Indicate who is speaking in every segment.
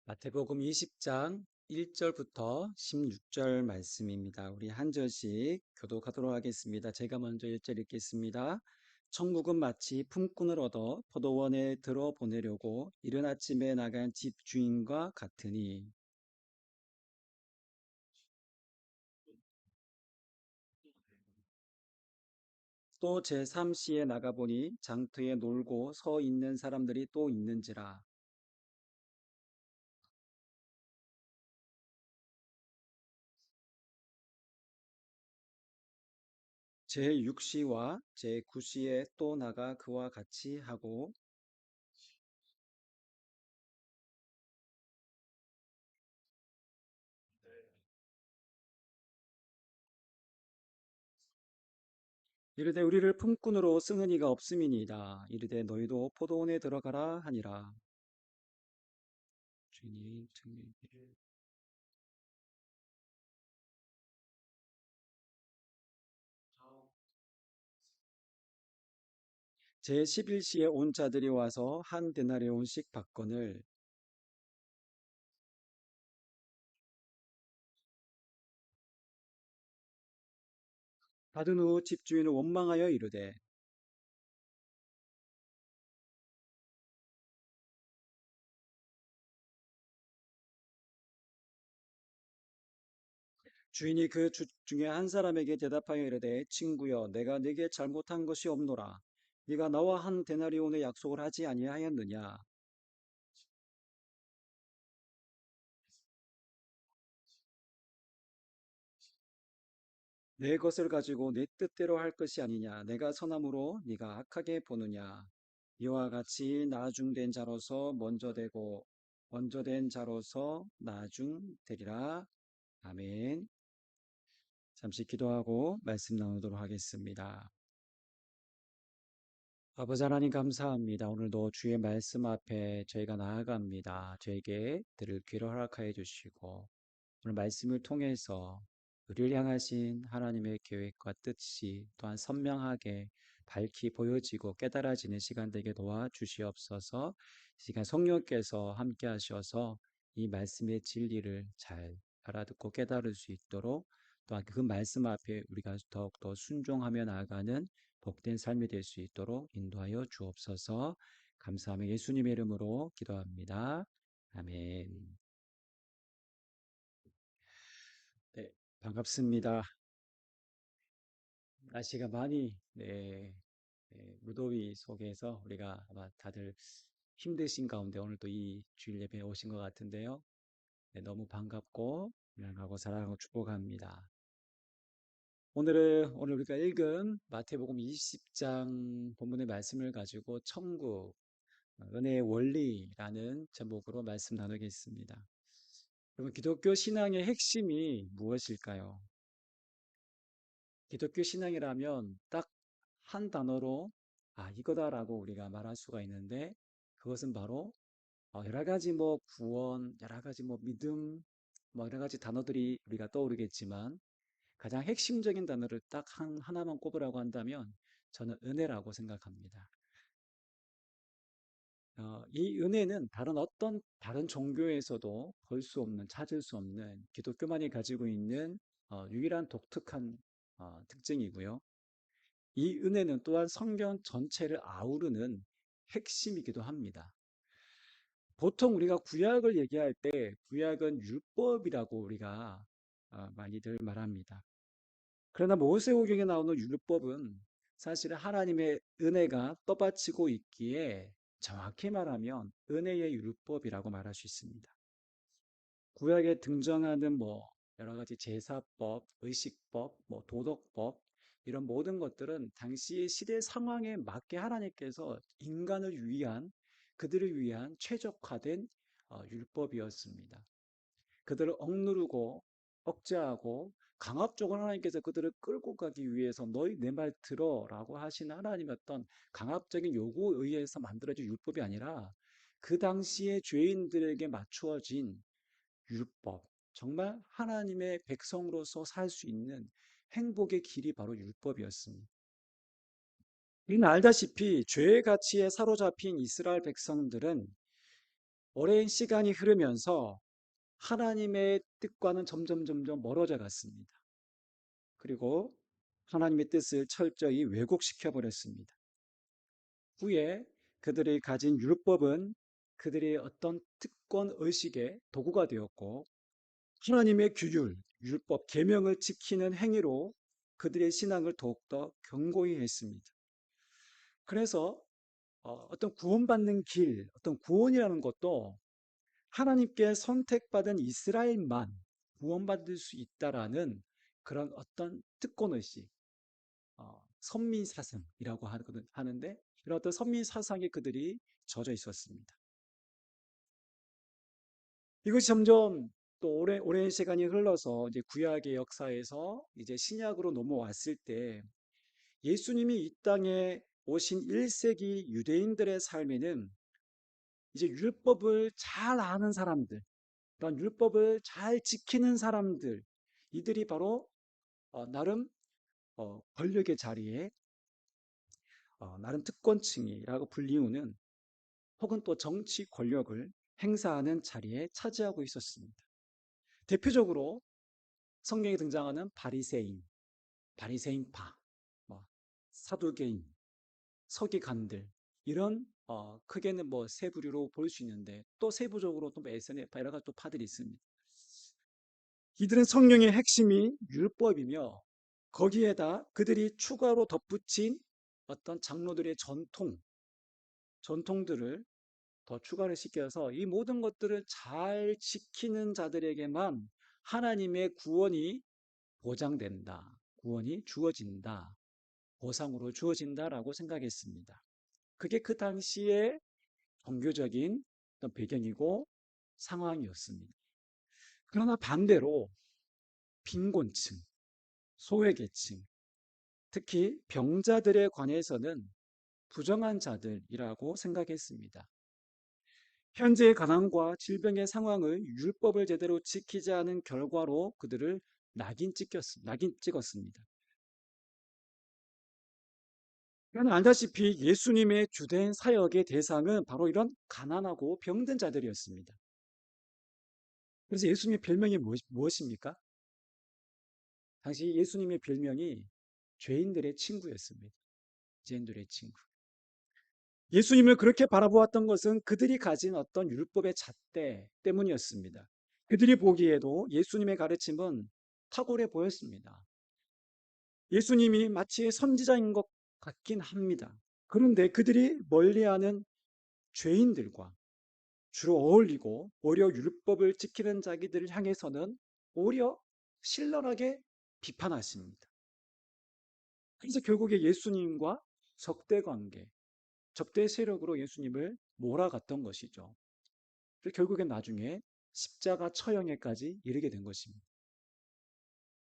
Speaker 1: 마태복음 20장 1절부터 16절 말씀입니다. 우리 한 절씩 교독하도록 하겠습니다. 제가 먼저 1절 읽겠습니다. 천국은 마치 품꾼을 얻어 포도원에 들어 보내려고 이른 아침에 나간 집주인과 같으니, 또 제3시에 나가보니 장터에 놀고 서 있는 사람들이 또 있는지라. 제6시와 제9시에 또 나가 그와 같이 하고, 이르되 우리를 품꾼으로 쓰는 이가 없음이니이다. 이르되 너희도 포도원에 들어가라 하니라. 주인이 청년에게 제11시에 온 자들이 와서 한 데나리온씩 받거늘, 받은 후 집주인을 원망하여 이르되 주인이 그 중에 한 사람에게 대답하여 이르되 친구여 내가 네게 잘못한 것이 없노라. 네가 나와 한 데나리온의 약속을 하지 아니하였느냐. 내 것을 가지고 네 뜻대로 할 것이 아니냐. 내가 선함으로 네가 악하게 보느냐. 이와 같이 나중된 자로서 먼저 되고 먼저 된 자로서 나중 되리라. 아멘. 잠시 기도하고 말씀 나누도록 하겠습니다. 아버지 하나님 감사합니다. 오늘도 주의 말씀 앞에 저희가 나아갑니다. 저에게 들을 귀를 허락하여 주시고 오늘 말씀을 통해서 우리를 향하신 하나님의 계획과 뜻이 또한 선명하게 밝히 보여지고 깨달아지는 시간 되게 도와주시옵소서. 이 시간 성령께서 함께 하셔서 이 말씀의 진리를 잘 알아듣고 깨달을 수 있도록 또한 그 말씀 앞에 우리가 더욱더 순종하며 나아가는 복된 삶이 될 수 있도록 인도하여 주옵소서. 감사하며 예수님의 이름으로 기도합니다. 아멘. 네, 반갑습니다. 날씨가 많이 무더위 속에서 우리가 아마 다들 힘드신 가운데 오늘 또 이 주일 예배에 오신 것 같은데요. 네, 너무 반갑고 사랑하고 사랑하고 축복합니다. 오늘 우리가 읽은 마태복음 20장 본문의 말씀을 가지고 천국, 은혜의 원리라는 제목으로 말씀 나누겠습니다. 여러분, 기독교 신앙의 핵심이 무엇일까요? 기독교 신앙이라면 딱 한 단어로 이거다라고 우리가 말할 수가 있는데 그것은 바로 여러 가지 뭐 구원, 여러 가지 뭐 믿음, 뭐 여러 가지 단어들이 우리가 떠오르겠지만 가장 핵심적인 단어를 딱 하나만 꼽으라고 한다면 저는 은혜라고 생각합니다. 이 은혜는 다른 종교에서도 볼 수 없는, 찾을 수 없는 기독교만이 가지고 있는 유일한 독특한 특징이고요. 이 은혜는 또한 성경 전체를 아우르는 핵심이기도 합니다. 보통 우리가 구약을 얘기할 때 구약은 율법이라고 우리가 많이들 말합니다. 그러나 모세오경에 나오는 율법은 사실은 하나님의 은혜가 떠받치고 있기에 정확히 말하면 은혜의 율법이라고 말할 수 있습니다. 구약에 등장하는 뭐 여러 가지 제사법, 의식법, 뭐 도덕법 이런 모든 것들은 당시의 시대 상황에 맞게 하나님께서 인간을 위한 그들을 위한 최적화된 율법이었습니다. 그들을 억누르고 억제하고 강압적으로 하나님께서 그들을 끌고 가기 위해서 너희 내 말 들어라고 하신 하나님의 어떤 강압적인 요구에 의해서 만들어진 율법이 아니라 그 당시에 죄인들에게 맞추어진 율법, 정말 하나님의 백성으로서 살 수 있는 행복의 길이 바로 율법이었습니다. 우리는 알다시피 죄의 가치에 사로잡힌 이스라엘 백성들은 오랜 시간이 흐르면서 하나님의 뜻과는 점점 멀어져 갔습니다. 그리고 하나님의 뜻을 철저히 왜곡시켜 버렸습니다. 후에 그들이 가진 율법은 그들의 어떤 특권 의식의 도구가 되었고, 하나님의 규율, 율법, 계명을 지키는 행위로 그들의 신앙을 더욱더 견고히 했습니다. 그래서 어떤 구원받는 길, 어떤 구원이라는 것도 하나님께 선택받은 이스라엘만 구원받을 수 있다라는 그런 어떤 특권의식, 선민사상이라고 하는데, 이런 어떤 선민사상에 그들이 젖어 있었습니다. 이것이 점점 또 오랜 시간이 흘러서 이제 구약의 역사에서 이제 신약으로 넘어왔을 때 예수님이 이 땅에 오신 1세기 유대인들의 삶에는 이제 율법을 잘 아는 사람들, 그런 율법을 잘 지키는 사람들, 이들이 바로 나름 권력의 자리에 나름 특권층이라고 불리우는, 혹은 또 정치 권력을 행사하는 자리에 차지하고 있었습니다. 대표적으로 성경에 등장하는 바리새인, 바리새인파, 뭐 사두개인, 서기관들, 이런 크게는 뭐 세 부류로 볼 수 있는데, 또 세부적으로 또 SNF파 여러 가지 또 파들이 있습니다. 이들은 성령의 핵심이 율법이며, 거기에다 그들이 추가로 덧붙인 어떤 장로들의 전통들을 더 추가를 시켜서 이 모든 것들을 잘 지키는 자들에게만 하나님의 구원이 보장된다, 구원이 주어진다, 보상으로 주어진다라고 생각했습니다. 그게 그 당시의 종교적인 어떤 배경이고 상황이었습니다. 그러나 반대로 빈곤층, 소외계층, 특히 병자들에 관해서는 부정한 자들이라고 생각했습니다. 현재의 가난과 질병의 상황을 율법을 제대로 지키지 않은 결과로 그들을 낙인 찍었습니다. 그러나 알다시피 예수님의 주된 사역의 대상은 바로 이런 가난하고 병든 자들이었습니다. 그래서 예수님의 별명이 무엇입니까? 당시 예수님의 별명이 죄인들의 친구였습니다. 죄인들의 친구. 예수님을 그렇게 바라보았던 것은 그들이 가진 어떤 율법의 잣대 때문이었습니다. 그들이 보기에도 예수님의 가르침은 탁월해 보였습니다. 예수님이 마치 선지자인 것 같긴 합니다. 그런데 그들이 멀리하는 죄인들과 주로 어울리고 오히려 율법을 지키는 자기들을 향해서는 오히려 신랄하게 비판하십니다. 그래서 결국에 예수님과 적대 관계, 적대 세력으로 예수님을 몰아갔던 것이죠. 그리고 결국엔 나중에 십자가 처형에까지 이르게 된 것입니다.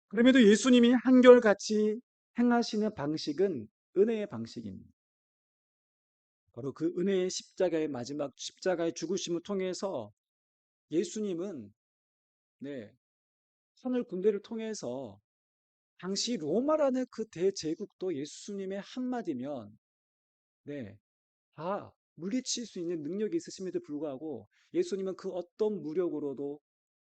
Speaker 1: 그럼에도 예수님이 한결같이 행하시는 방식은 은혜의 방식입니다. 바로 그 은혜의 십자가의 마지막 십자가의 죽으심을 통해서 예수님은, 네, 하늘 군대를 통해서 당시 로마라는 그 대제국도 예수님의 한마디면, 네, 다 물리칠 수 있는 능력이 있으심에도 불구하고 예수님은 그 어떤 무력으로도,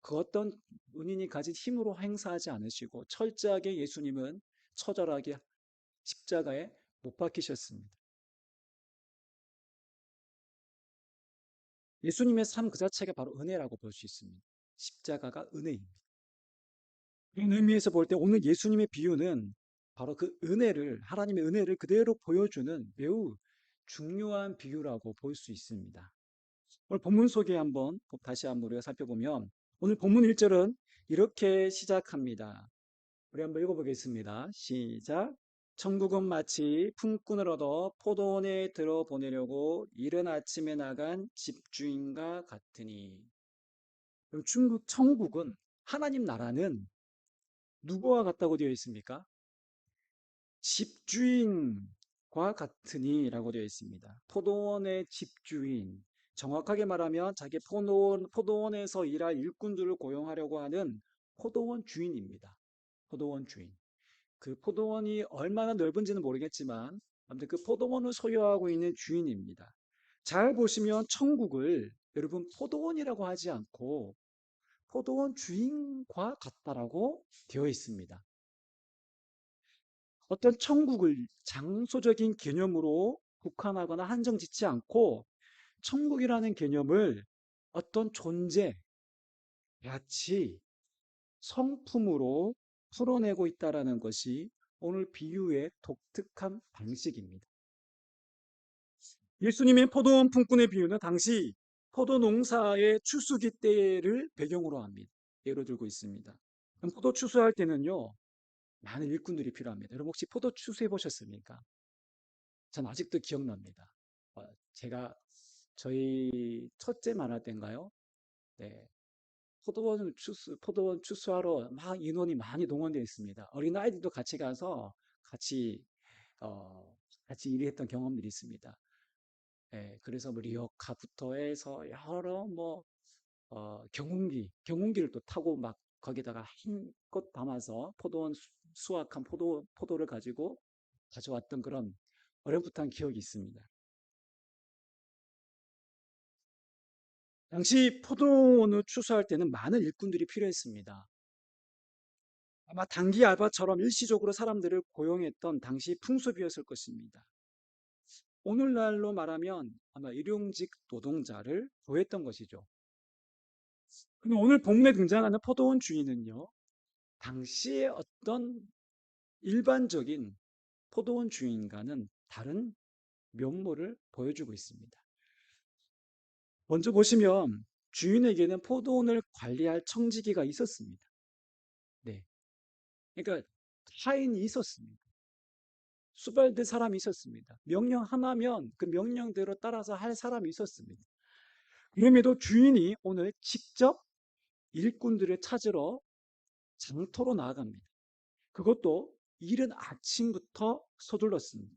Speaker 1: 그 어떤 은인이 가진 힘으로 행사하지 않으시고 철저하게 예수님은 처절하게 십자가에 못 박히셨습니다. 예수님의 삶 그 자체가 바로 은혜라고 볼 수 있습니다. 십자가가 은혜입니다. 그런 의미에서 볼 때 오늘 예수님의 비유는 바로 그 은혜를, 하나님의 은혜를 그대로 보여주는 매우 중요한 비유라고 볼 수 있습니다. 오늘 본문 속에 다시 한번 우리가 살펴보면, 오늘 본문 1절은 이렇게 시작합니다. 우리 한번 읽어보겠습니다. 시작. 천국은 마치 품꾼을 얻어 포도원에 들어보내려고 이른 아침에 나간 집주인과 같으니. 천국은, 하나님 나라는 누구와 같다고 되어 있습니까? 집주인과 같으니라고 되어 있습니다. 포도원의 집주인, 정확하게 말하면 자기 포도원에서 일할 일꾼들을 고용하려고 하는 포도원 주인입니다. 포도원 주인. 그 포도원이 얼마나 넓은지는 모르겠지만 아무튼 그 포도원을 소유하고 있는 주인입니다. 잘 보시면 천국을 여러분, 포도원이라고 하지 않고 포도원 주인과 같다라고 되어 있습니다. 어떤 천국을 장소적인 개념으로 국한하거나 한정 짓지 않고 천국이라는 개념을 어떤 존재, 가치, 성품으로 풀어내고 있다라는 것이 오늘 비유의 독특한 방식입니다. 예수님의 포도원 품꾼의 비유는 당시 포도 농사의 추수기 때를 배경으로 합니다. 예로 들고 있습니다. 포도 추수할 때는요, 많은 일꾼들이 필요합니다. 여러분 혹시 포도 추수해 보셨습니까? 전 아직도 기억납니다. 제가 저희 첫째 만화 때인가요? 네. 포도원 추수하러 막 인원이 많이 동원되어 있습니다. 어린아이들도 같이 가서 같이, 어, 같이 일했던 경험들이 있습니다. 예, 그래서 뭐 리어카부터 해서 여러 뭐, 경운기를 또 타고 막 거기다가 힘껏 담아서 수확한 포도를 가지고 가져왔던 그런 어렴풋한 기억이 있습니다. 당시 포도원을 추수할 때는 많은 일꾼들이 필요했습니다. 아마 단기 알바처럼 일시적으로 사람들을 고용했던 당시 풍습이었을 것입니다. 오늘날로 말하면 아마 일용직 노동자를 구했던 것이죠. 근데 오늘 본문에 등장하는 포도원 주인은요, 당시의 어떤 일반적인 포도원 주인과는 다른 면모를 보여주고 있습니다. 먼저 보시면 주인에게는 포도원을 관리할 청지기가 있었습니다. 네. 그러니까 하인이 있었습니다. 수발될 사람이 있었습니다. 명령 하나면 그 명령대로 따라서 할 사람이 있었습니다. 그럼에도 주인이 오늘 직접 일꾼들을 찾으러 장터로 나아갑니다. 그것도 이른 아침부터 서둘렀습니다.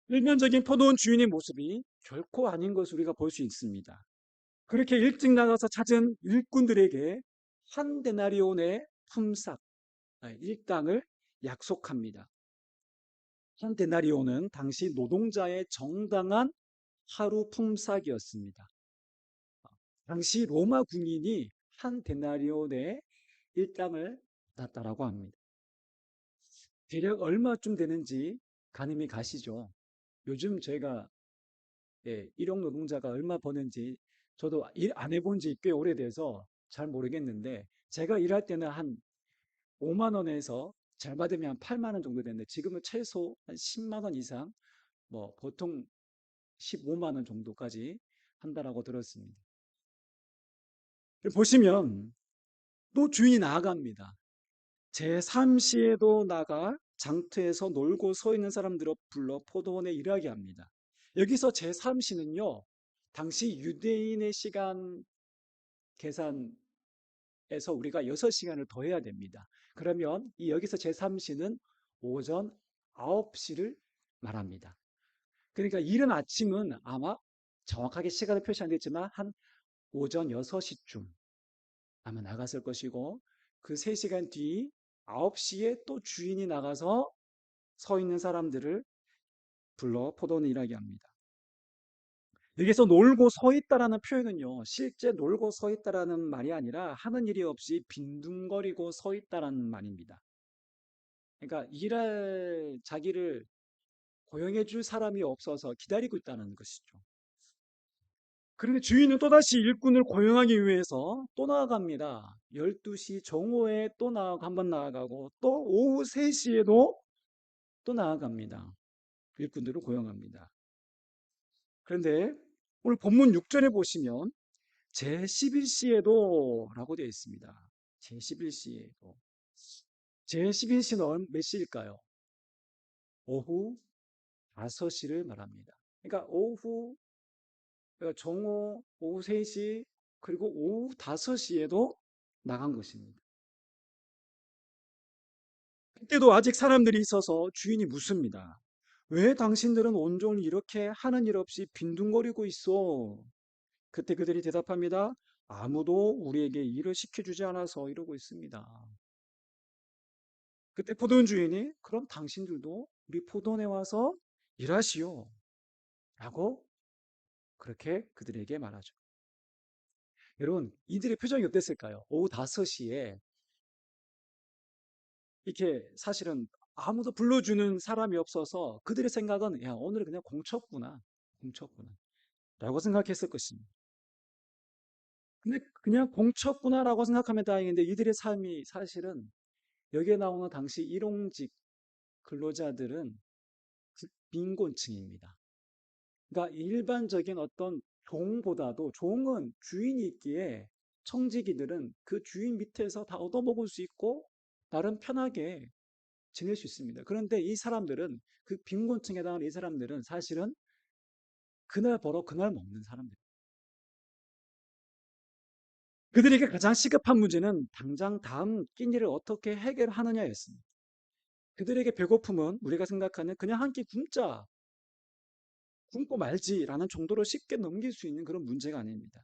Speaker 1: 일면적인 포도원 주인의 모습이 결코 아닌 것을 우리가 볼 수 있습니다. 그렇게 일찍 나가서 찾은 일꾼들에게 한 데나리온의 품삯, 일당을 약속합니다. 한 데나리온은 당시 노동자의 정당한 하루 품삯이었습니다. 당시 로마 군인이 한 데나리온의 일당을 받았다라고 합니다. 대략 얼마쯤 되는지 가늠이 가시죠? 요즘 제가 일용 노동자가 얼마 버는지 저도 일 안 해본 지 꽤 오래돼서 잘 모르겠는데 제가 일할 때는 한 5만 원에서 잘 받으면 한 8만 원 정도 되는데 지금은 최소 한 10만 원 이상 뭐 보통 15만 원 정도까지 한다라고 들었습니다. 보시면 또 주인이 나아갑니다. 제3시에도 나가 장터에서 놀고 서 있는 사람들을 불러 포도원에 일하게 합니다. 여기서 제3시는요, 당시 유대인의 시간 계산에서 우리가 6시간을 더해야 됩니다. 그러면 이 여기서 제3시는 오전 9시를 말합니다. 그러니까 이른 아침은 아마 정확하게 시간을 표시 안 됐지만 한 오전 6시쯤 아마 나갔을 것이고 그 3시간 뒤 9시에 또 주인이 나가서 서 있는 사람들을 불러 포도원 일하게 합니다. 여기서 놀고 서 있다라는 표현은요, 실제 놀고 서 있다라는 말이 아니라 하는 일이 없이 빈둥거리고 서 있다라는 말입니다. 그러니까 일할 자기를 고용해 줄 사람이 없어서 기다리고 있다는 것이죠. 그런데 주인은 또다시 일꾼을 고용하기 위해서 또 나아갑니다. 12시 정오에 또 한번 나아가고 또 오후 3시에도 또 나아갑니다. 일꾼들을 고용합니다. 그런데 오늘 본문 6절에 보시면 제11시에도 라고 되어 있습니다. 제11시에도. 제11시는 몇 시일까요? 오후 5시를 말합니다. 그러니까 그러니까 정오, 오후 3시, 그리고 오후 5시에도 나간 것입니다. 그때도 아직 사람들이 있어서 주인이 묻습니다. 왜 당신들은 온종일 이렇게 하는 일 없이 빈둥거리고 있어? 그때 그들이 대답합니다. 아무도 우리에게 일을 시켜주지 않아서 이러고 있습니다. 그때 포도원 주인이 그럼 당신들도 우리 포도원에 와서 일하시오. 라고 그렇게 그들에게 말하죠. 여러분, 이들의 표정이 어땠을까요? 오후 5시에 이렇게 사실은 아무도 불러주는 사람이 없어서 그들의 생각은 야, 오늘은 그냥 공쳤구나. 공쳤구나. 라고 생각했을 것입니다. 근데 그냥 공쳤구나라고 생각하면 다행인데 이들의 삶이 사실은 여기에 나오는 당시 일용직 근로자들은 빈곤층입니다. 그러니까 일반적인 어떤 종보다도 종은 주인이 있기에 청지기들은 그 주인 밑에서 다 얻어먹을 수 있고 나름 편하게 지낼 수 있습니다. 그런데 이 사람들은 그 빈곤층에 해당하는 이 사람들은 사실은 그날 벌어 그날 먹는 사람들. 그들에게 가장 시급한 문제는 당장 다음 끼니를 어떻게 해결하느냐였습니다. 그들에게 배고픔은 우리가 생각하는 그냥 한 끼 굶고 말지라는 정도로 쉽게 넘길 수 있는 그런 문제가 아닙니다.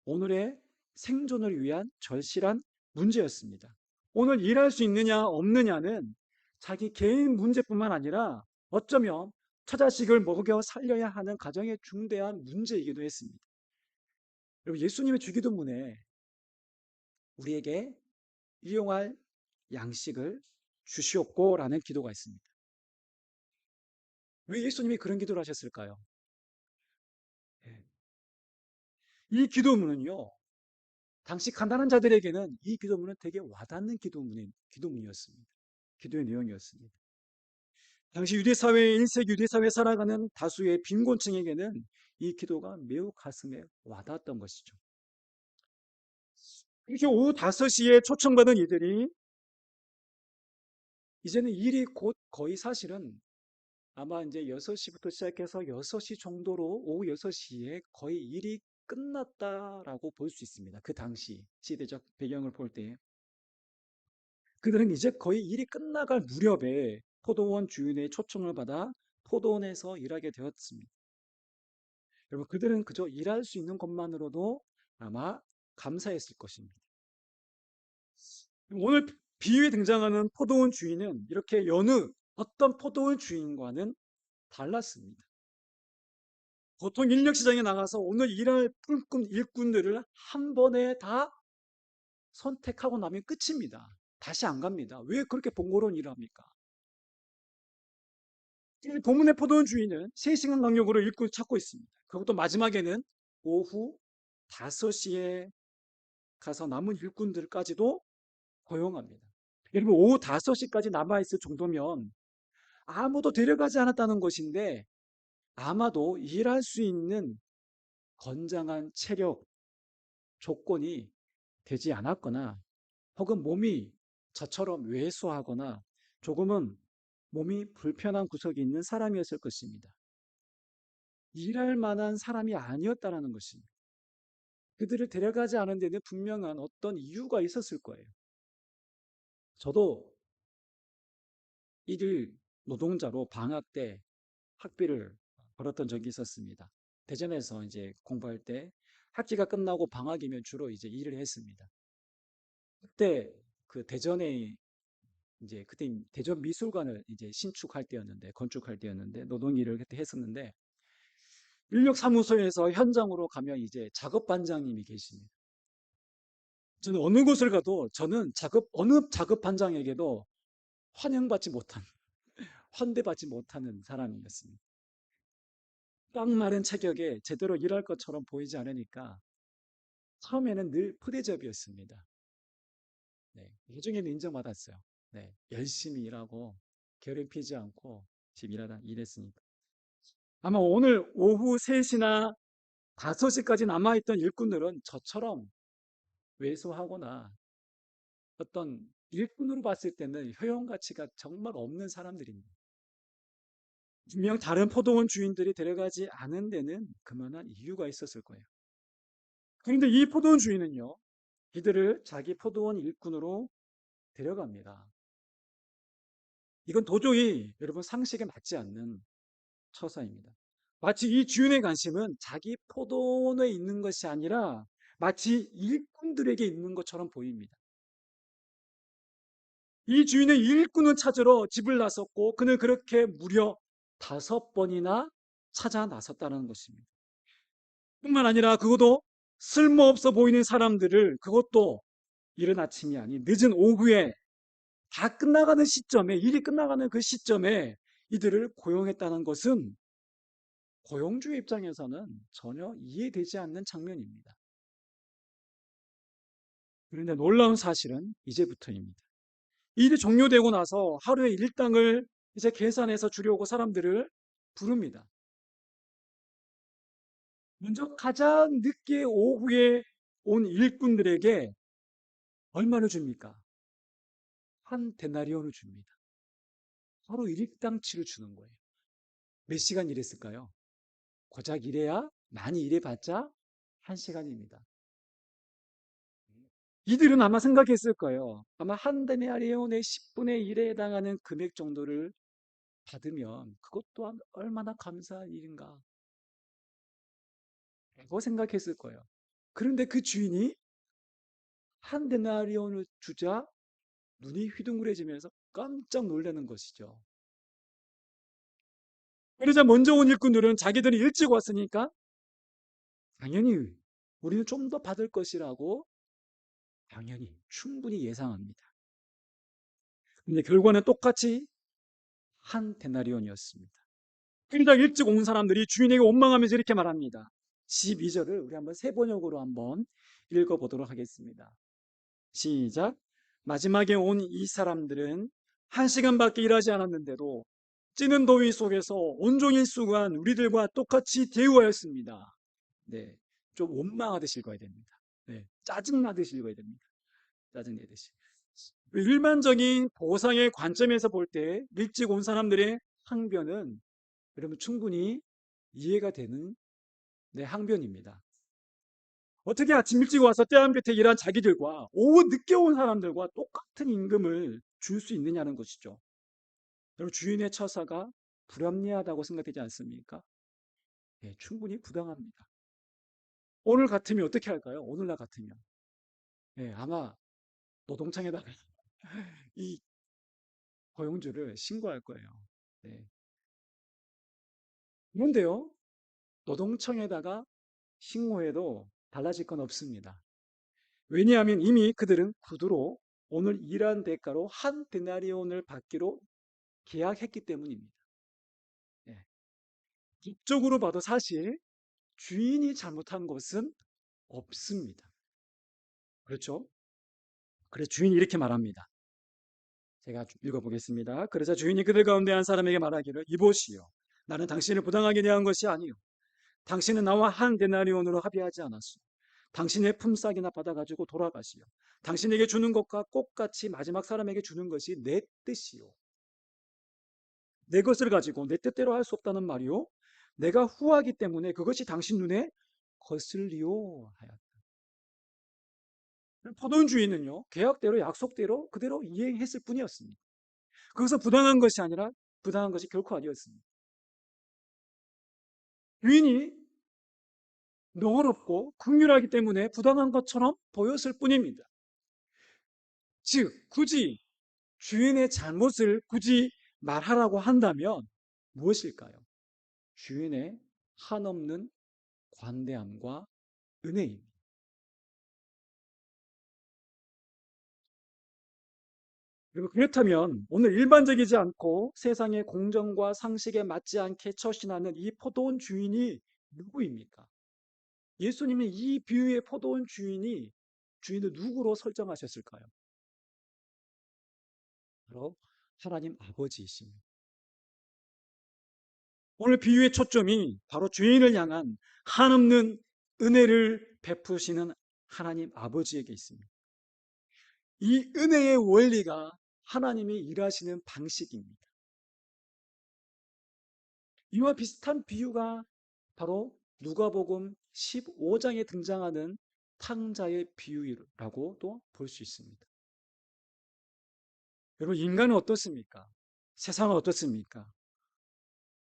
Speaker 1: 오늘의 생존을 위한 절실한 문제였습니다. 오늘 일할 수 있느냐 없느냐는 자기 개인 문제뿐만 아니라 어쩌면 처자식을 먹여 살려야 하는 가정의 중대한 문제이기도 했습니다. 여러분, 예수님의 주기도문에 우리에게 일용할 양식을 주시옵고라는 기도가 있습니다. 왜 예수님이 그런 기도를 하셨을까요? 예. 이 기도문은요, 당시 가난한 자들에게는 이 기도문은 되게 와닿는 기도문이었습니다. 기도의 내용이었습니다. 당시 유대사회, 1세기 유대사회에 살아가는 다수의 빈곤층에게는 이 기도가 매우 가슴에 와닿았던 것이죠. 이렇게 오후 5시에 초청받은 이들이 이제는 일이 곧 거의 사실은 아마 이제 6시부터 시작해서 6시 정도로 오후 6시에 거의 일이 끝났다라고 볼 수 있습니다. 그 당시 시대적 배경을 볼 때. 그들은 이제 거의 일이 끝나갈 무렵에 포도원 주인의 초청을 받아 포도원에서 일하게 되었습니다. 여러분, 그들은 그저 일할 수 있는 것만으로도 아마 감사했을 것입니다. 오늘 비유에 등장하는 포도원 주인은 이렇게 여느 어떤 포도원 주인과는 달랐습니다. 보통 인력 시장에 나가서 오늘 일할 뿜뿜 일꾼들을 한 번에 다 선택하고 나면 끝입니다. 다시 안 갑니다. 왜 그렇게 번거로운 일을 합니까? 이 본문의 포도원 주인은 3시간 간격으로 일꾼을 찾고 있습니다. 그리고 또 마지막에는 오후 5시에 가서 남은 일꾼들까지도 고용합니다. 여러분, 오후 5시까지 남아있을 정도면 아무도 데려가지 않았다는 것인데 아마도 일할 수 있는 건장한 체력 조건이 되지 않았거나 혹은 몸이 저처럼 왜소하거나 조금은 몸이 불편한 구석이 있는 사람이었을 것입니다. 일할 만한 사람이 아니었다는 것입니다. 그들을 데려가지 않은 데는 분명한 어떤 이유가 있었을 거예요. 저도 일일 노동자로 방학 때 학비를 벌었던 적이 있었습니다. 대전에서 이제 공부할 때 학기가 끝나고 방학이면 주로 이제 일을 했습니다. 그때 그 대전에 이제 그때 대전 미술관을 이제 신축할 때였는데 건축할 때였는데 노동 일을 그때 했었는데 인력사무소에서 현장으로 가면 이제 작업반장님이 계십니다. 저는 어느 곳을 가도 저는 어느 작업반장에게도 환영받지 못한, 환대받지 못하는 사람이었습니다. 꽉 마른 체격에 제대로 일할 것처럼 보이지 않으니까 처음에는 늘 푸대접이었습니다. 네, 나중에는 인정받았어요. 네, 열심히 일하고 게으름피지 않고 지금 일했으니까. 아마 오늘 오후 3시나 5시까지 남아있던 일꾼들은 저처럼 왜소하거나 어떤 일꾼으로 봤을 때는 효용 가치가 정말 없는 사람들입니다. 분명 다른 포도원 주인들이 데려가지 않은 데는 그만한 이유가 있었을 거예요. 그런데 이 포도원 주인은요, 이들을 자기 포도원 일꾼으로 데려갑니다. 이건 도저히 여러분 상식에 맞지 않는 처사입니다. 마치 이 주인의 관심은 자기 포도원에 있는 것이 아니라 마치 일꾼들에게 있는 것처럼 보입니다. 이 주인의 일꾼을 찾으러 집을 나섰고 그는 그렇게 무려 5번이나 찾아 나섰다는 것입니다. 뿐만 아니라 그것도 쓸모없어 보이는 사람들을 그것도 이른 아침이 아닌 늦은 오후에 다 끝나가는 시점에 일이 끝나가는 그 시점에 이들을 고용했다는 것은 고용주의 입장에서는 전혀 이해되지 않는 장면입니다. 그런데 놀라운 사실은 이제부터입니다. 일이 종료되고 나서 하루의 일당을 이제 계산해서 주려고 사람들을 부릅니다. 먼저 가장 늦게 오후에 온 일꾼들에게 얼마를 줍니까? 한 데나리온을 줍니다. 하루 일당치를 주는 거예요. 몇 시간 일했을까요? 고작 일해야 많이 일해봤자 한 시간입니다. 이들은 아마 생각했을 거예요. 아마 한 데나리온의 10분의 1에 해당하는 금액 정도를 받으면 그것 또한 얼마나 감사한 일인가 라고 생각했을 거예요. 그런데 그 주인이 한 데나리온을 주자 눈이 휘둥그레지면서 깜짝 놀라는 것이죠. 그러자 먼저 온 일꾼들은 자기들이 일찍 왔으니까 당연히 우리는 좀 더 받을 것이라고 당연히 충분히 예상합니다. 근데 결과는 똑같이 한 데나리온이었습니다. 그러자 일찍 온 사람들이 주인에게 원망하면서 이렇게 말합니다. 12절을 우리 한번 세 번역으로 한번 읽어보도록 하겠습니다. 시작. 마지막에 온 이 사람들은 한 시간밖에 일하지 않았는데도 찌는 더위 속에서 온종일 수고한 우리들과 똑같이 대우하였습니다. 네, 좀 원망하듯이 읽어야 됩니다. 네, 짜증나듯이 읽어야 됩니다. 짜증내듯이. 일반적인 보상의 관점에서 볼 때 일찍 온 사람들의 항변은 여러분 충분히 이해가 되는 항변입니다. 어떻게 아침 일찍 와서 때한볕에 일한 자기들과 오후 늦게 온 사람들과 똑같은 임금을 줄 수 있느냐는 것이죠. 여러분 주인의 처사가 불합리하다고 생각되지 않습니까? 네, 충분히 부당합니다. 오늘 같으면 어떻게 할까요? 오늘날 같으면 네, 아마 노동청에다가 이 고용주를 신고할 거예요. 네. 그런데요, 노동청에다가 신고해도 달라질 건 없습니다. 왜냐하면 이미 그들은 구두로 오늘 일한 대가로 한 데나리온을 받기로 계약했기 때문입니다. 예. 법적으로 봐도 사실 주인이 잘못한 것은 없습니다. 그렇죠? 그래서 주인이 이렇게 말합니다. 제가 읽어보겠습니다. 그래서 주인이 그들 가운데 한 사람에게 말하기를 이보시오. 나는 당신을 부당하게 대한 것이 아니요. 당신은 나와 한 데나리온으로 합의하지 않았소. 당신의 품삯이나 받아가지고 돌아가시오. 당신에게 주는 것과 똑같이 마지막 사람에게 주는 것이 내 뜻이요. 내 것을 가지고 내 뜻대로 할 수 없다는 말이요. 내가 후하기 때문에 그것이 당신 눈에 거슬리요 하였다. 포도원 주인은요, 계약대로 약속대로 그대로 이행했을 뿐이었습니다. 그것은 부당한 것이 아니라 부당한 것이 결코 아니었습니다. 주인이 명어롭고 긍휼하기 때문에 부당한 것처럼 보였을 뿐입니다. 즉, 굳이 주인의 잘못을 굳이 말하라고 한다면 무엇일까요? 주인의 한없는 관대함과 은혜입니다. 그리고 그렇다면 오늘 일반적이지 않고 세상의 공정과 상식에 맞지 않게 처신하는 이 포도원 주인이 누구입니까? 예수님은 이 비유의 포도원 주인을 누구로 설정하셨을까요? 바로 하나님 아버지이십니다. 오늘 비유의 초점이 바로 주인을 향한 한없는 은혜를 베푸시는 하나님 아버지에게 있습니다. 이 은혜의 원리가 하나님이 일하시는 방식입니다. 이와 비슷한 비유가 바로 누가복음 15장에 등장하는 탕자의 비유라고도 볼 수 있습니다. 여러분, 인간은 어떻습니까? 세상은 어떻습니까?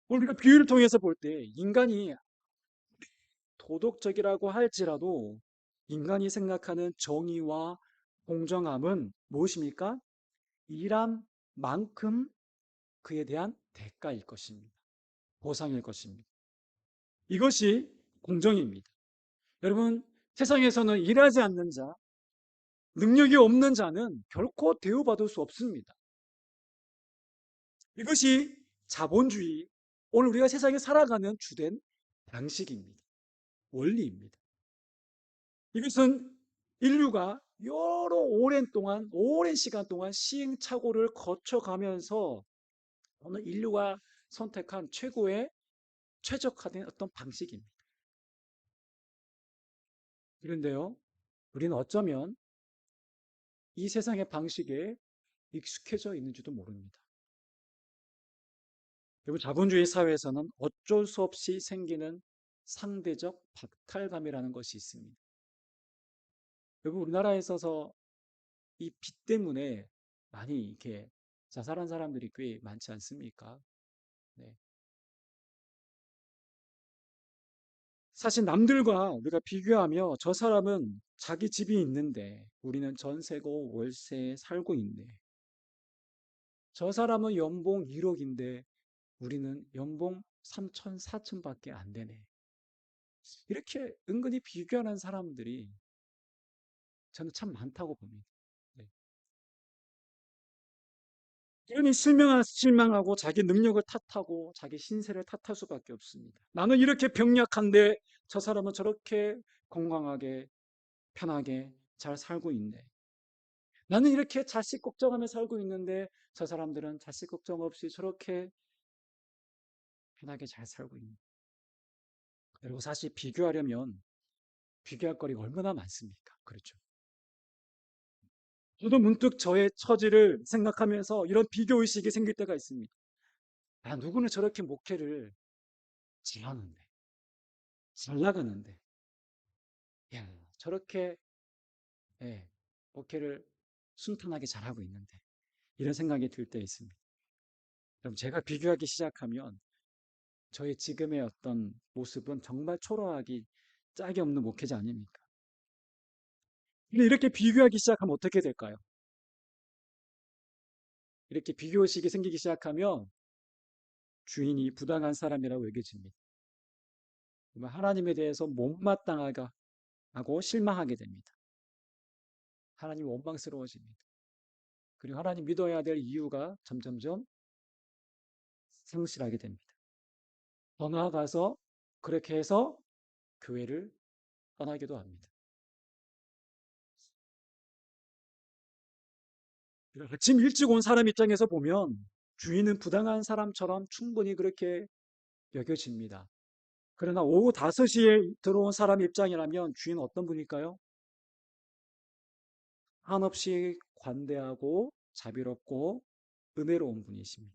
Speaker 1: 우리가 비유를 통해서 볼 때 인간이 도덕적이라고 할지라도 인간이 생각하는 정의와 공정함은 무엇입니까? 일한 만큼 그에 대한 대가일 것입니다. 보상일 것입니다. 이것이 공정입니다. 여러분, 세상에서는 일하지 않는 자, 능력이 없는 자는 결코 대우받을 수 없습니다. 이것이 자본주의, 오늘 우리가 세상에 살아가는 주된 방식입니다. 원리입니다. 이것은 인류가 여러 오랜 시간 동안 시행착오를 거쳐가면서 오늘 인류가 선택한 최고의 최적화된 어떤 방식입니다. 그런데요, 우리는 어쩌면 이 세상의 방식에 익숙해져 있는지도 모릅니다. 그리고 자본주의 사회에서는 어쩔 수 없이 생기는 상대적 박탈감이라는 것이 있습니다. 여러분, 우리나라에 있어서 이 빚 때문에 많이 이렇게 자살한 사람들이 꽤 많지 않습니까? 네. 사실 남들과 우리가 비교하며 저 사람은 자기 집이 있는데 우리는 전세고 월세에 살고 있네. 저 사람은 연봉 1억인데 우리는 연봉 3천, 4천밖에 안 되네. 이렇게 은근히 비교하는 사람들이 저는 참 많다고 봅니다. 네. 그러니 실망하고 자기 능력을 탓하고 자기 신세를 탓할 수밖에 없습니다. 나는 이렇게 병약한데 저 사람은 저렇게 건강하게 편하게 잘 살고 있네. 나는 이렇게 자식 걱정하며 살고 있는데 저 사람들은 자식 걱정 없이 저렇게 편하게 잘 살고 있네. 그리고 사실 비교하려면 비교할 거리가 얼마나 많습니까? 그렇죠. 저도 문득 저의 처지를 생각하면서 이런 비교의식이 생길 때가 있습니다. 아, 누구는 저렇게 목회를 잘하는데, 잘 나가는데, 야, 저렇게, 예, 목회를 순탄하게 잘하고 있는데, 이런 생각이 들 때 있습니다. 그럼 제가 비교하기 시작하면 저의 지금의 어떤 모습은 정말 초라하기 짝이 없는 목회자 아닙니까? 근데 이렇게 비교하기 시작하면 어떻게 될까요? 이렇게 비교의식이 생기기 시작하면 주인이 부당한 사람이라고 여겨집니다. 하나님에 대해서 못마땅하고 실망하게 됩니다. 하나님 원망스러워집니다. 그리고 하나님 믿어야 될 이유가 점점점 상실하게 됩니다. 더 나아가서 그렇게 해서 교회를 떠나기도 합니다. 아침 일찍 온 사람 입장에서 보면 주인은 부당한 사람처럼 충분히 그렇게 여겨집니다. 그러나 오후 5시에 들어온 사람 입장이라면 주인은 어떤 분일까요? 한없이 관대하고 자비롭고 은혜로운 분이십니다.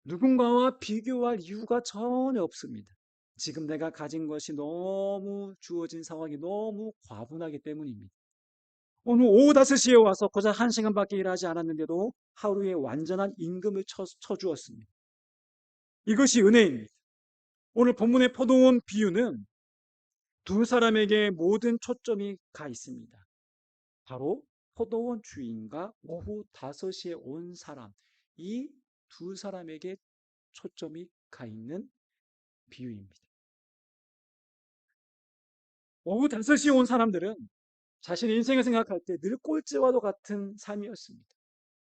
Speaker 1: 누군가와 비교할 이유가 전혀 없습니다. 지금 내가 가진 것이 너무 주어진 상황이 너무 과분하기 때문입니다. 오늘 오후 5시에 와서 고작 1시간밖에 일하지 않았는데도 하루에 완전한 임금을 쳐주었습니다. 이것이 은혜입니다. 오늘 본문의 포도원 비유는 두 사람에게 모든 초점이 가 있습니다. 바로 포도원 주인과 오후 5시에 온 사람, 이 두 사람에게 초점이 가 있는 비유입니다. 오후 5시에 온 사람들은 자신의 인생을 생각할 때 늘 꼴찌와도 같은 삶이었습니다.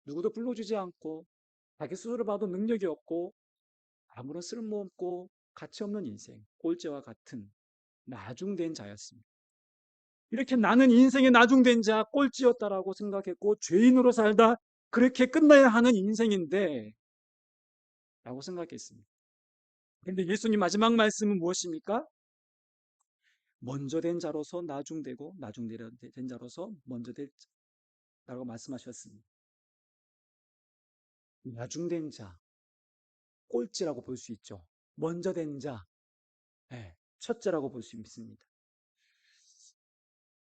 Speaker 1: 누구도 불러주지 않고 자기 스스로 봐도 능력이 없고 아무런 쓸모없고 가치 없는 인생, 꼴찌와 같은 나중된 자였습니다. 이렇게 나는 인생의 나중된 자, 꼴찌였다라고 생각했고 죄인으로 살다 그렇게 끝나야 하는 인생인데 라고 생각했습니다. 그런데 예수님 마지막 말씀은 무엇입니까? 먼저 된 자로서 나중되고 나중된 자로서 먼저 됐다고 말씀하셨습니다. 나중된 자, 꼴찌라고 볼 수 있죠. 먼저 된 자, 네, 첫째라고 볼 수 있습니다.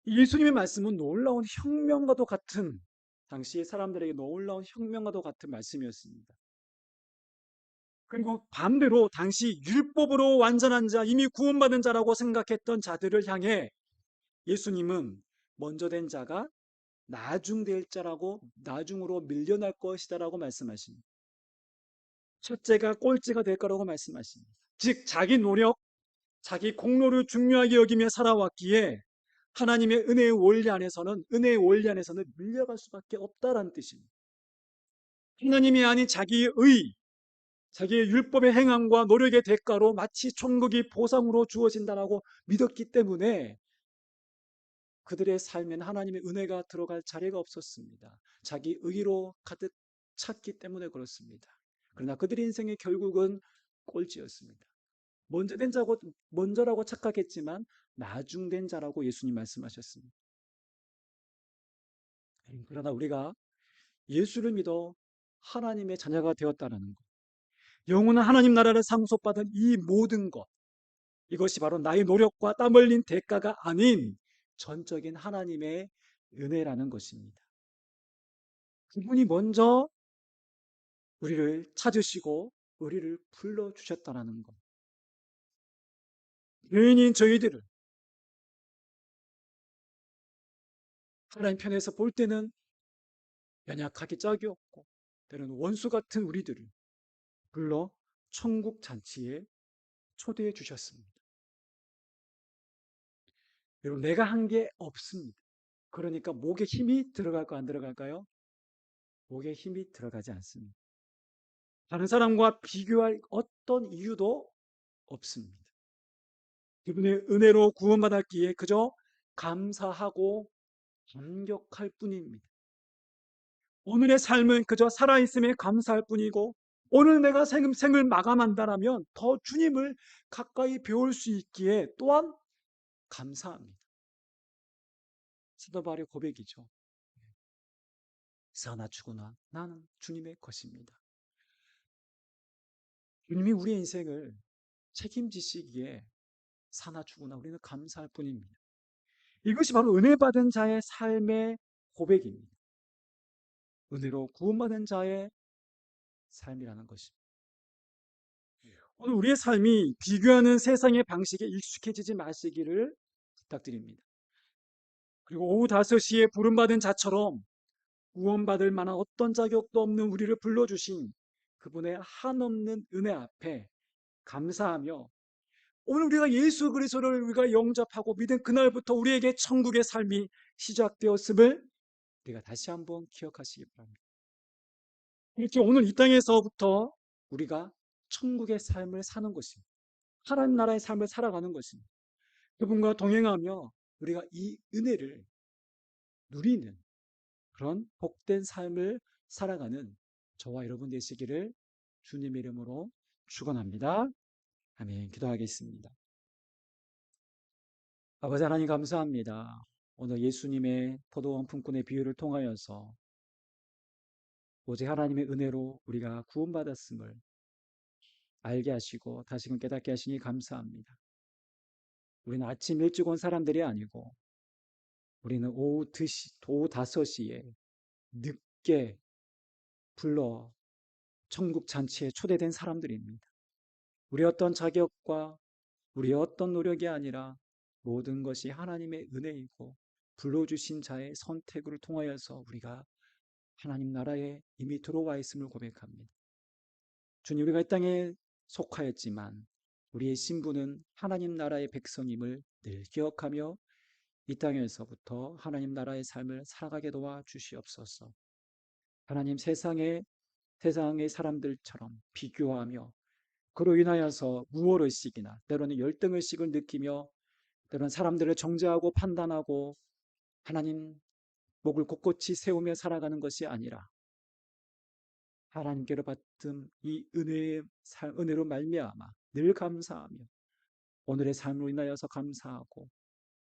Speaker 1: 예수님의 말씀은 놀라운 혁명과도 같은 당시의 사람들에게 놀라운 혁명과도 같은 말씀이었습니다. 그리고 반대로 당시 율법으로 완전한 자, 이미 구원받은 자라고 생각했던 자들을 향해 예수님은 먼저 된 자가 나중될 자라고 나중으로 밀려날 것이다라고 말씀하십니다. 첫째가 꼴찌가 될 거라고 말씀하십니다. 즉 자기 노력, 자기 공로를 중요하게 여기며 살아왔기에 하나님의 은혜의 원리 안에서는 밀려갈 수밖에 없다라는 뜻입니다. 하나님이 아닌 자기의 의, 자기의 율법의 행함과 노력의 대가로 마치 천국이 보상으로 주어진다라고 믿었기 때문에 그들의 삶엔 하나님의 은혜가 들어갈 자리가 없었습니다. 자기 의로 가득 찼기 때문에 그렇습니다. 그러나 그들의 인생의 결국은 꼴찌였습니다. 먼저 된 자고 먼저라고 착각했지만 나중된 자라고 예수님 말씀하셨습니다. 그러나 우리가 예수를 믿어 하나님의 자녀가 되었다는 것, 영원한 하나님 나라를 상속받은 이 모든 것, 이것이 바로 나의 노력과 땀 흘린 대가가 아닌 전적인 하나님의 은혜라는 것입니다. 그분이 먼저 우리를 찾으시고 우리를 불러주셨다는 것. 죄인인 저희들을 하나님 편에서 볼 때는 연약하기 짝이 없고 때로는 원수 같은 우리들을 불러 천국 잔치에 초대해 주셨습니다. 여러분, 내가 한 게 없습니다. 그러니까 목에 힘이 들어갈까 안 들어갈까요? 목에 힘이 들어가지 않습니다. 다른 사람과 비교할 어떤 이유도 없습니다. 그분의 은혜로 구원받았기에 그저 감사하고 감격할 뿐입니다. 오늘의 삶은 그저 살아있음에 감사할 뿐이고 오늘 내가 생을 마감한다라면 더 주님을 가까이 배울 수 있기에 또한 감사합니다. 사도 바울의 고백이죠. 사나 죽으나 나는 주님의 것입니다. 주님이 우리의 인생을 책임지시기에 사나 죽으나 우리는 감사할 뿐입니다. 이것이 바로 은혜 받은 자의 삶의 고백입니다. 은혜로 구원받은 자의 삶이라는 것입니다. 오늘 우리의 삶이 비교하는 세상의 방식에 익숙해지지 마시기를 부탁드립니다. 그리고 오후 5시에 부름받은 자처럼 구원받을 만한 어떤 자격도 없는 우리를 불러주신 그분의 한없는 은혜 앞에 감사하며 오늘 우리가 예수 그리스도를 우리가 영접하고 믿은 그날부터 우리에게 천국의 삶이 시작되었음을 우리가 다시 한번 기억하시기 바랍니다. 이렇게 오늘 이 땅에서부터 우리가 천국의 삶을 사는 것입니다. 하나님 나라의 삶을 살아가는 것입니다. 그분과 동행하며 우리가 이 은혜를 누리는 그런 복된 삶을 살아가는 저와 여러분 되시기를 주님의 이름으로 축원합니다. 아멘. 기도하겠습니다. 아버지 하나님 감사합니다. 오늘 예수님의 포도원 품꾼의 비유를 통하여서 오직 하나님의 은혜로 우리가 구원받았음을 알게 하시고 다시금 깨닫게 하시니 감사합니다. 우리는 아침 일찍 온 사람들이 아니고 우리는 오후 5시에 늦게 불러 천국 잔치에 초대된 사람들입니다. 우리 어떤 자격과 우리 어떤 노력이 아니라 모든 것이 하나님의 은혜이고 불러주신 자의 선택을 통하여서 우리가 하나님 나라에 이미 들어와 있음을 고백합니다. 주님, 우리가 이 땅에 속하였지만 우리의 신분은 하나님 나라의 백성임을 늘 기억하며 이 땅에서부터 하나님 나라의 삶을 살아가게 도와 주시옵소서. 하나님, 세상의 사람들처럼 비교하며 그로 인하여서 무엇의식이나 때로는 열등의식을 느끼며 때로는 사람들을 정죄하고 판단하고 하나님 목을 곳곳이 세우며 살아가는 것이 아니라 하나님께로 받은 이 은혜로 말미암아 늘 감사하며 오늘의 삶으로 인하여서 감사하고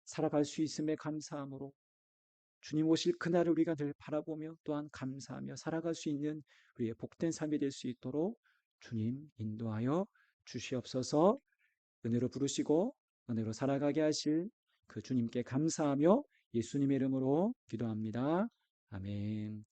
Speaker 1: 살아갈 수 있음에 감사함으로 주님 오실 그날을 우리가 늘 바라보며 또한 감사하며 살아갈 수 있는 우리의 복된 삶이 될 수 있도록 주님 인도하여 주시옵소서. 은혜로 부르시고 은혜로 살아가게 하실 그 주님께 감사하며 예수님의 이름으로 기도합니다. 아멘.